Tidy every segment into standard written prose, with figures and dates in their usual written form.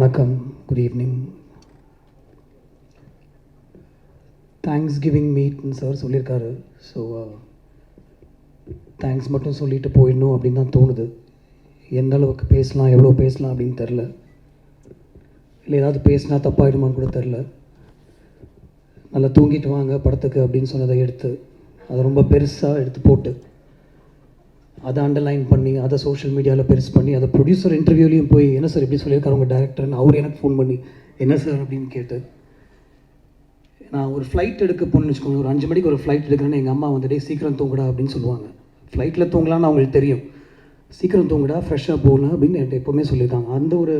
வணக்கம், good evening. Thanks giving மீட்னு sir சொல்லியிருக்காரு. ஸோ தேங்க்ஸ் மட்டும் சொல்லிட்டு போயிடணும் அப்படின்னு தான் தோணுது. எந்த அளவுக்கு பேசலாம், எவ்வளோ பேசலாம் அப்படின்னு தெரில. இல்லை ஏதாவது பேசினா தப்பாயிடுமான்னு கூட தெரில. நல்லா தூங்கிட்டு வாங்க படத்துக்கு அப்படின்னு சொன்னதை எடுத்து அதை ரொம்ப பெருசாக எடுத்து போட்டு அதை அண்டர்லைன் பண்ணி அதை சோஷியல் மீடியாவில் பெருசு பண்ணி அதை ப்ரொடியூசர் இன்டர்வியூலையும் போய் என்ன சார் இப்படி சொல்லியிருக்காரு உங்கள் டேரக்டர்னு அவர் எனக்கு ஃபோன் பண்ணி என்ன சார் அப்படின்னு கேட்டு, நான் ஒரு ஃப்ளைட் எடுக்க போகணுன்னு வச்சுக்கோங்க, ஒரு 5 மணிக்கு ஒரு ஃப்ளைட் எடுக்கிறேன்னு எங்கள் அம்மா வந்துட்டு சீக்கிரம் தூங்குடா அப்படின்னு சொல்லுவாங்க. ஃப்ளைட்டில் தூங்கலான்னு அவங்களுக்கு தெரியும். சீக்கிரம் தூங்குடா, ஃப்ரெஷ்ஷாக போகணும் அப்படின்னு என்கிட்ட எப்போவுமே சொல்லியிருக்காங்க. அந்த ஒரு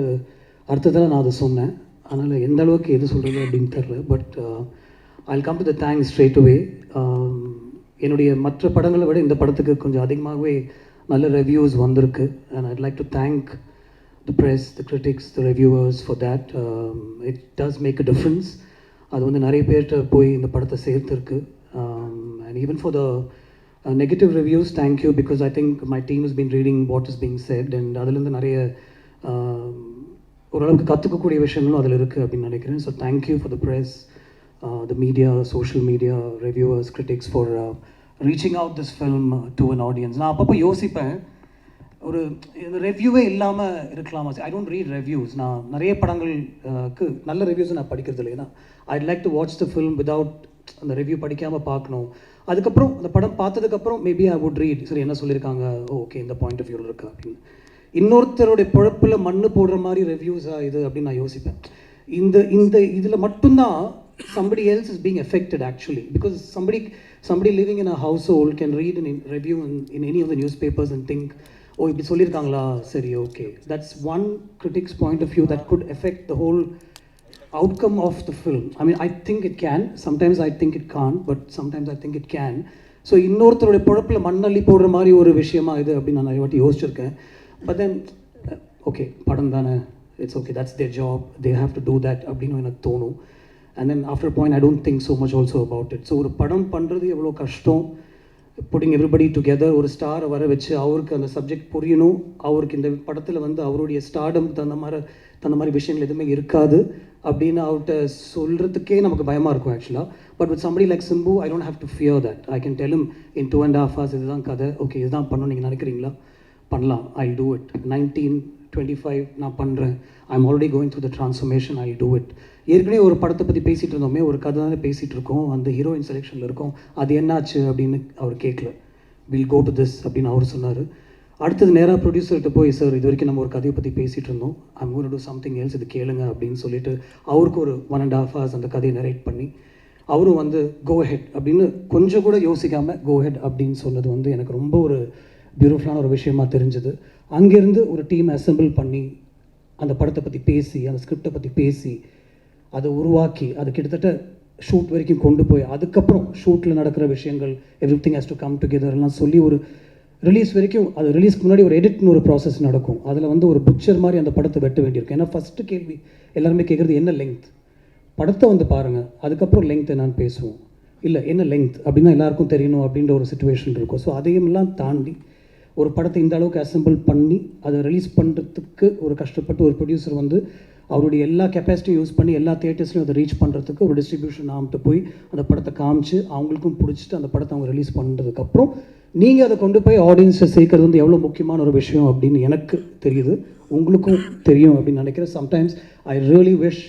அர்த்தத்தில் நான் அதை சொன்னேன். அதனால் எந்த அளவுக்கு எது சொல்கிறது அப்படின்னு தெரில. But I come to the thanks straight அவே. என்னுடைய மற்ற படங்களை விட இந்த படத்துக்கு கொஞ்சம் அதிகமாகவே நல்ல ரிவ்யூஸ் வந்திருக்கு. And I'd like to thank the press, the critics, the reviewers for that. It does make a difference. அது வந்து நிறைய பேர்கிட்ட போய் இந்த படத்தை சேர்த்துருக்கு. And even for the negative reviews, thank you, because I think my team is been reading what is being said. And அதுலேருந்து நிறைய ஓரளவுக்கு கற்றுக்கக்கூடிய விஷயங்களும் அதில் இருக்குது அப்படின்னு நினைக்கிறேன். So thank you for the press, the media, social media, reviewers, critics for reaching out this film to an audience. நான் அப்பப்போ யோசிப்பேன், ஒரு ரிவ்யூவே இல்லாமல் இருக்கலாமா? I don't read reviews. நான் நிறைய படங்களுக்கு நல்ல ரிவ்யூஸை நான் படிக்கிறது இல்லை. ஏன்னா ஐட் like to watch the film without அந்த ரிவ்யூ படிக்காமல் பார்க்கணும். அதுக்கப்புறம் அந்த படம் பார்த்ததுக்கப்புறம் மேபி ஐ வுட் ரீட், சரி என்ன சொல்லியிருக்காங்க, ஓகே இந்த பாயிண்ட் ஆஃப் வியூவில் இருக்கா அப்படின்னு. இன்னொருத்தருடைய பொழப்பில் மண்ணு போடுற மாதிரி ரிவ்யூஸாக இது அப்படின்னு நான் யோசிப்பேன். இந்த இதில் மட்டும்தான் somebody else is being affected actually, because somebody living in a household can read a review in any of the newspapers and think, oh இப்படி சொல்லியிருக்காங்களா, சரி okay. That's one critic's point of view that could affect the whole outcome of the film. I mean, I think it can, sometimes I think it can't, but sometimes I think it can. So இன்னொருத்தருடைய பொழப்பில் மண்ணள்ளி போடுற மாதிரி ஒரு விஷயமா இது அப்படின்னு நான் வாட்டி யோசிச்சிருக்கேன். But then okay, படம் தானே, it's okay, that's their job, they have to do that அப்படின்னு எனக்கு தோணும். And then after a point I don't think so much also about it. So ஒரு படம் பண்ணுறது எவ்வளோ கஷ்டம், putting everybody together, ஒரு ஸ்டாரை வர வச்சு அவருக்கு அந்த சப்ஜெக்ட் புரியணும், அவருக்கு இந்த படத்தில் வந்து அவருடைய ஸ்டார்டம் தந்த மாதிரி விஷயங்கள் எதுவுமே இருக்காது அப்படின்னு அவர்கிட்ட சொல்கிறதுக்கே நமக்கு பயமாக இருக்கும் ஆக்சுவலாக. But with somebody like Simbu, I don't have to fear that. I can tell him in 2.5 hours இதுதான் கதை, ஓகே இதுதான் பண்ணணும் நீங்கள் நினைக்கிறீங்களா, பண்ணலாம், I'll do it. 1925 நான் பண்ணுறேன், I'm already going through the transformation, I'll do it. ஏற்கனவே ஒரு படத்தை பற்றி பேசிகிட்டு இருந்தோமே, ஒரு கதை தானே பேசிகிட்டு இருக்கோம், அந்த ஹீரோயின் செலெக்ஷனில் இருக்கோம், அது என்னாச்சு அப்படின்னு அவர் கேட்கல. வில் கோ டு திஸ் அப்படின்னு அவர் சொன்னார். அடுத்தது நேராக ப்ரொடியூசர்கிட்ட போய், சார் இது வரைக்கும் நம்ம ஒரு கதையை பற்றி பேசிகிட்டு இருந்தோம், I'm going to to something else, இது கேளுங்க அப்படின்னு சொல்லிட்டு அவருக்கு ஒரு 1.5 hours அந்த கதையை நரேட் பண்ணி அவரும் வந்து கோ ஹெட் அப்படின்னு கொஞ்சம் கூட யோசிக்காமல் கோ ஹெட் அப்படின்னு சொன்னது வந்து எனக்கு ரொம்ப ஒரு பியூட்டிஃபுல்லான ஒரு விஷயமாக தெரிஞ்சுது. அங்கேருந்து ஒரு டீம் அசெம்பிள் பண்ணி அந்த படத்தை பற்றி பேசி, அந்த ஸ்கிரிப்டை பற்றி பேசி, அதை உருவாக்கி, அது கிட்டத்தட்ட ஷூட் வரைக்கும் கொண்டு போய், அதுக்கப்புறம் ஷூட்டில் நடக்கிற விஷயங்கள் everything has to come டுகெதர்லாம் சொல்லி ஒரு ரிலீஸ் வரைக்கும், அது ரிலீஸ்க்கு முன்னாடி ஒரு எடிட்னு ஒரு ப்ராசஸ் நடக்கும். அதில் வந்து ஒரு புக்சர் மாதிரி அந்த படத்தை வெட்ட வேண்டியிருக்கும். ஏன்னா ஃபஸ்ட்டு கேள்வி எல்லாருமே கேட்குறது என்ன லெங்த், படத்தை வந்து பாருங்கள் அதுக்கப்புறம் லெங்த் என்னன்னு பேசுவோம், இல்லை என்ன லெங்த் அப்படின்னா எல்லாருக்கும் தெரியணும் அப்படின்ற ஒரு சுச்சுவேஷன் இருக்கும். ஸோ அதையெல்லாம் தாண்டி ஒரு படத்தை இந்த அளவுக்கு அசெம்பிள் பண்ணி அதை ரிலீஸ் பண்ணுறதுக்கு ஒரு கஷ்டப்பட்டு ஒரு ப்ரொடியூசர் வந்து அவருடைய எல்லா கெப்பாசிட்டியும் யூஸ் பண்ணி எல்லா தியேட்டர்ஸ்லையும் அதை ரீச் பண்ணுறதுக்கு ஒரு டிஸ்ட்ரிபியூஷன் ஆகிட்டு போய் அந்த படத்தை காமிச்சு அவங்களுக்கும் பிடிச்சிட்டு அந்த படத்தை அவங்க ரிலீஸ் பண்ணுறதுக்கப்புறம் நீங்கள் அதை கொண்டு போய் ஆடியன்ஸை சேர்க்கறது வந்து எவ்வளோ முக்கியமான ஒரு விஷயம் அப்படின்னு எனக்கு தெரியுது, உங்களுக்கும் தெரியும் அப்படின்னு நினைக்கிறேன். Sometimes I really wish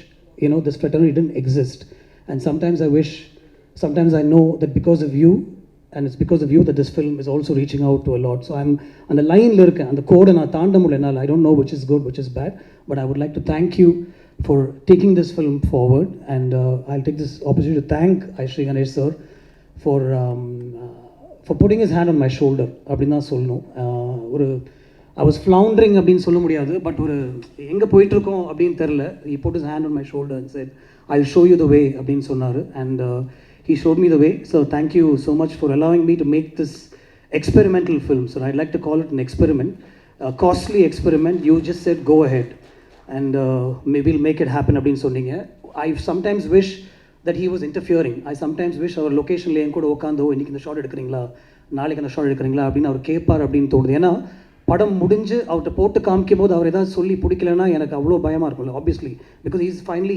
this fraternity didn't exist, and sometimes I wish, sometimes I know that because of you, and it's because of you that this film is also reaching out to a lot. So I'm அந்த லைனில் இருக்கேன், அந்த கோடை நான் தாண்ட முடியல என்னால். I don't know which is good, which is bad, but I would like to thank you for taking this film forward, and I'll take this opportunity to thank Aishri Ganesh sir for putting his hand on my shoulder அப்படின்னு தான் சொல்லணும். ஒரு I was floundering அப்படின்னு சொல்ல முடியாது, but ஒரு எங்கே போயிட்டுருக்கோம் அப்படின்னு தெரில. He put his hand on my shoulder and said, I'll show you the way அப்படின்னு சொன்னார். And he showed me the way. So thank you so much for allowing me to make this experimental film. So I'd like to call it an experiment, a costly experiment. You just said go ahead and maybe we'll make it happen அப்படின்னு சொன்னீங்க. I sometimes wish that he was interfering. I sometimes wish our locationல என் கூட உட்காந்து, இன்னைக்கு இந்த shot எடுக்கிறீங்களா, நாளைக்கு அந்த shot எடுக்கிறீங்களா அப்படின்னு அவர் கேட்பார் அப்படின்னு தோணுது. ஏன்னா படம் முடிஞ்சு அவர்கிட்ட போட்டு காமிக்கும் போது அவர் ஏதாவது சொல்லி பிடிக்கலன்னா எனக்கு அவ்வளோ பயமாக இருக்கும்ல obviously because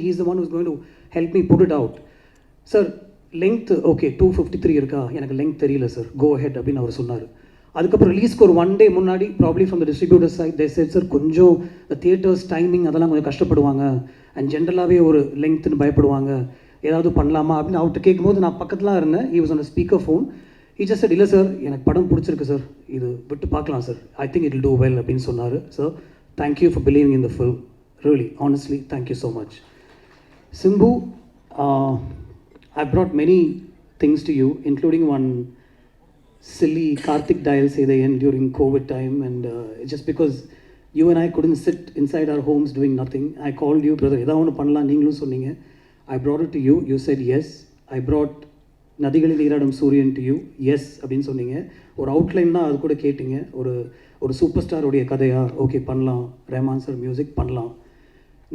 he's the one who's going to help me put it out sir length okay 253 இருக்கா எனக்கு லென்த் தெரியல சார் கோ ஹெட் அப்படின்னு அவர் சொன்னார் அதுக்கப்புறம் ரிலீஸ்க்கு ஒரு 1 day முன்னாடி probably from the distributor side they said sir கொஞ்சம் தியேட்டர்ஸ் டைமிங் அதெல்லாம் கொஞ்சம் கஷ்டப்படுவாங்க அண்ட் ஜென்ரலாகவே ஒரு லென்த்துன்னு பயப்படுவாங்க ஏதாவது பண்ணலாமா அப்படின்னு அவர்கிட்ட கேட்கும்போது நான் பக்கத்தில் இருந்தேன் he was on speaker phone he just set இல்லை சார் எனக்கு படம் பிடிச்சிருக்கு சார் இது விட்டு பார்க்கலாம் sir I think it will do well அப்படின்னு சொன்னார் sir thank you for believing in the film really honestly thank you so much Simbu I brought many things to you, including one silly Karthik dial say the end during COVID time, and just because you and I couldn't sit inside our homes doing nothing, I called you, brother. Edha onu pannalam neengalum sonninga. I brought it to you. You said yes. I brought Nadigalil Neeradum Suryan to you. Yes, அப்படினு சொன்னீங்க. ஒரு outline தான் அது கூட கேட்டிங்க. ஒரு super star உடைய கதையா ஓகே பண்ணலாம். ரஹ்மான் சார் மியூசிக் பண்ணலாம்.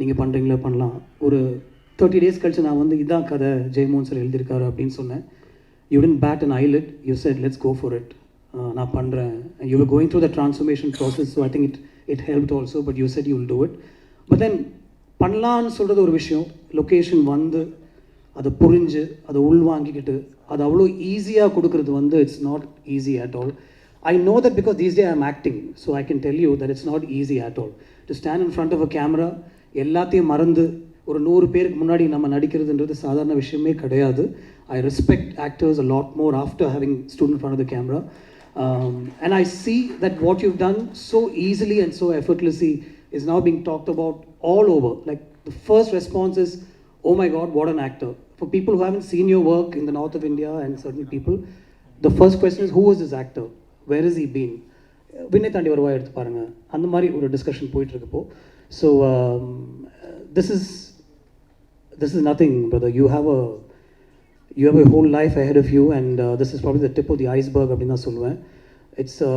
நீங்க பண்றீங்களா பண்ணலாம். ஒரு 30 days கழிச்சு நான் வந்து இதான் கதை ஜெயமோகன் சார் எழுதியிருக்காரு அப்படின்னு சொன்னேன் you didn't bat an eyelid you said let's go for it நான் பண்ணுறேன் you were going through the transformation process so I think it helped also but you said you will do it but then பண்ணலான்னு சொல்கிறது ஒரு விஷயம் location வந்து அதை புரிஞ்சு அதை உள்வாங்கிக்கிட்டு அது அவ்வளோ ஈஸியாக கொடுக்குறது வந்து it's not easy at all I know that because these days I am acting, so I can tell you that it's not easy at all. To stand in front of a camera, எல்லாத்தையும் மறந்து ஒரு 100 பேருக்கு முன்னாடி நம்ம நடிக்கிறதுன்றது சாதாரண விஷயமே கிடையாது I respect actors a lot more after having stood in front of the camera and I see that what you've done so easily and so effortlessly is now being talked about all over. Like the first response is, oh my God, what an actor. For people who haven't seen your work in the north of India and certain people, the first question is, who is this actor? Where has he been? விண்ணை தாண்டி வருவா எடுத்து பாருங்க அந்த மாதிரி ஒரு discussion போயிட்டு இருக்கப்போ so this is nothing, brother. You have a whole life ahead of you, and this is probably the tip of the iceberg. அப்படினா சொல்லுவேன். It's a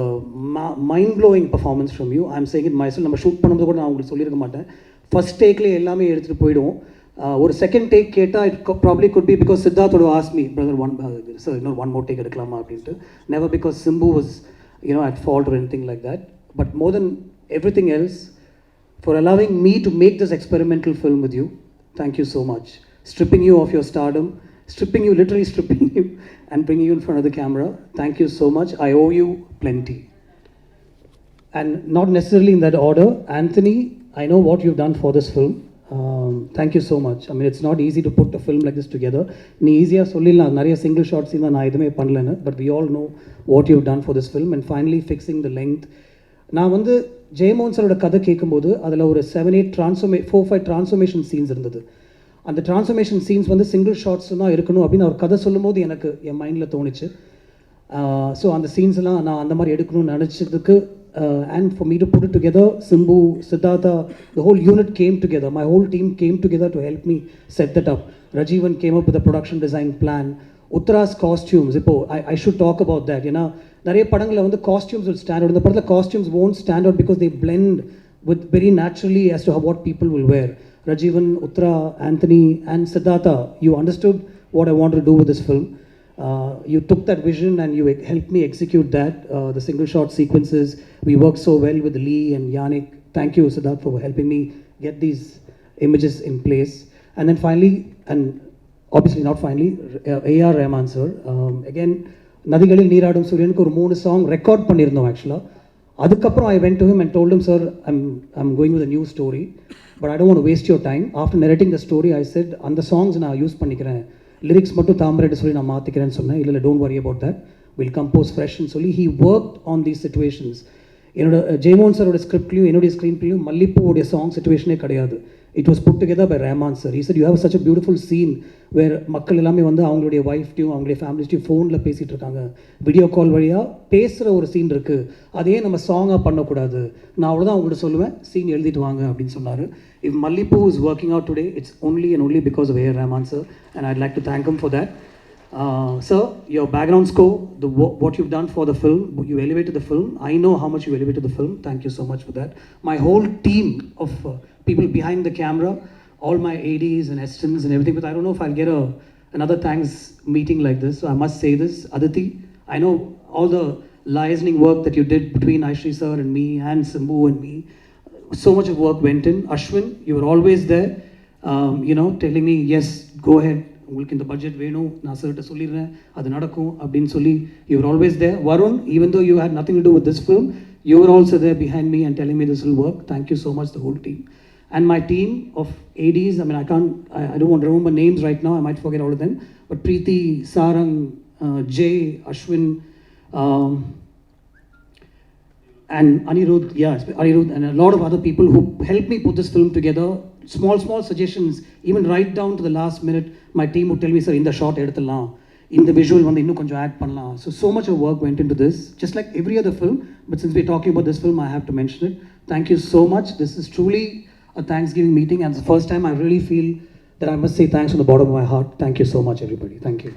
mind-blowing performance from you. I'm saying it myself. நம்ம shoot பண்ணும்போது கூட நான் உங்களுக்கு சொல்லியிருக்க மாட்டேன். First டேக்லேயே எல்லாமே எடுத்துகிட்டு போயிடுவோம். ஒரு செகண்ட் டேக் கேட்டால் it probably could be because Siddharth would ask me, brother, sir, one more take எடுக்கலாமா அப்படின்ட்டு. Never because Simbu was at fault or anything like that. But more than everything else, for allowing me to make this experimental film with you, thank you so much. Stripping you of your stardom, literally stripping you and bringing you in front of the camera. Thank you so much. I owe you plenty. And not necessarily in that order. Anthony, I know what you've done for this film. Thank you so much. I mean, it's not easy to put a film like this together. நீ ஈஸியாக சொல்லிடலாம் நிறைய single shorts தான் நான் எதுவுமே பண்ணலன்னு but we all know what you've done for this film and finally fixing the length. நான் வந்து ஜெயமோகன் சாரோட கதை கேட்கும்போது அதில் ஒரு 4-5 ட்ரான்ஸ்ஃபர்மேஷன் சீன்ஸ் இருந்தது அந்த ட்ரான்ஸ்ஃபர்மேஷன் சீன்ஸ் வந்து சிங்கிள் ஷார்ட்ஸ் தான் இருக்கணும் அப்படின்னு அவர் கதை சொல்லும்போது எனக்கு என் மைண்டில் தோணுச்சு ஸோ அந்த சீன்ஸ்லாம் நான் அந்த மாதிரி எடுக்கணும்னு நினச்சதுக்கு and for me to put it together, Simbu, Siddhartha, the whole unit came together. My whole team came together to help me set that up. Rajivan came up with a production design plan. Uttara's costumes, I should talk about that. நிறைய படங்களில் வந்து costumes will stand out. இந்த படத்தில் costumes won't stand out because they blend with very naturally as to what people will wear. Rajivan, Uttara, Anthony and Siddhartha, you understood what I wanted to do with this film. You took that vision and you helped me execute that. The single shot sequences, we worked so well with Lee and Yannick. Thank you, Siddharth, for helping me get these images in place. And then finally, and obviously not finally, A.R. Rahman sir. Again, Nadigalil Neeradum Suryanku ஒரு 3 song record பண்ணிருந்தோம் actually. அதுக்கப்புறம் I went to him and told him, sir, I'm going with a new story, but I don't want to waste your time. After narrating the story, I said, அந்த songs நான் use பண்ணிக்கிறேன் lyrics மட்டும் தாம்பரேட்டு சொல்லி நான் மாற்றிக்கிறேன்னு சொன்னேன் இல்லை don't worry about that will compose ஃப்ரெஷ்னு சொல்லி he work on these situations என்னோட ஜெயமோகன் சாரோட ஸ்கிரிப்ட்லையும் என்னுடைய ஸ்க்ரீன் பிளேயும் மல்லிப்பூவோடைய சாங் சிச்சுவேஷனே கிடையாது it was put together by Rahman sir he said you have such a beautiful scene where மக்கள் எல்லாமே வந்து அவங்களுடைய ஒய்ஃப்டையும் அவங்களுடைய ஃபேமிலிஸ்டையும் ஃபோனில் பேசிகிட்டு இருக்காங்க வீடியோ கால் வழியாக பேசுகிற ஒரு சீன் இருக்குது அதே நம்ம சாங்காக பண்ணக்கூடாது நான் அவ்வளோதான் அவங்கள்ட்ட சொல்லுவேன் சீன் எழுதிட்டு வாங்க அப்படின்னு சொன்னார் If Mallipu is working out today, it's only and only because of A.R. Rahman sir, and I'd like to thank him for that. Sir, your background score, what you've done for the film, you elevated the film. I know how much you elevated the film. Thank you so much for that. My whole team of people behind the camera, all my ADs and assistants and everything, but I don't know if I'll get another thanks meeting like this, so I must say this. Aditi, I know all the liaising work that you did between Aishri sir and me and Simbu and me. So much of work went in. Ashwin, you were always there, telling me, yes, go ahead. உங்களுக்கு இந்த budget வேணும், நான் சார்கிட்ட சொல்லிடுறேன், அது நடக்கும் அப்படின்னு சொல்லி you were always there. Varun, even though you had nothing to do with this film, you were also there behind me and telling me this will work. Thank you so much, the whole team. And my team of ADs, I mean, I don't want to remember names right now, I might forget all of them, but Preeti, Sarang, Jay, Ashwin, and Anirudh, and a lot of other people who helped me put this film together. Small suggestions, even right down to the last minute, my team would tell me, sir, in the shot eduthalam, in the visual vandu innum konjam add pannalam. So much of work went into this, just like every other film, but since we're talking about this film, I have to mention it. Thank you so much. This is truly a Thanksgiving meeting, and it's the first time I really feel that I must say thanks from the bottom of my heart. Thank you so much, everybody. Thank you.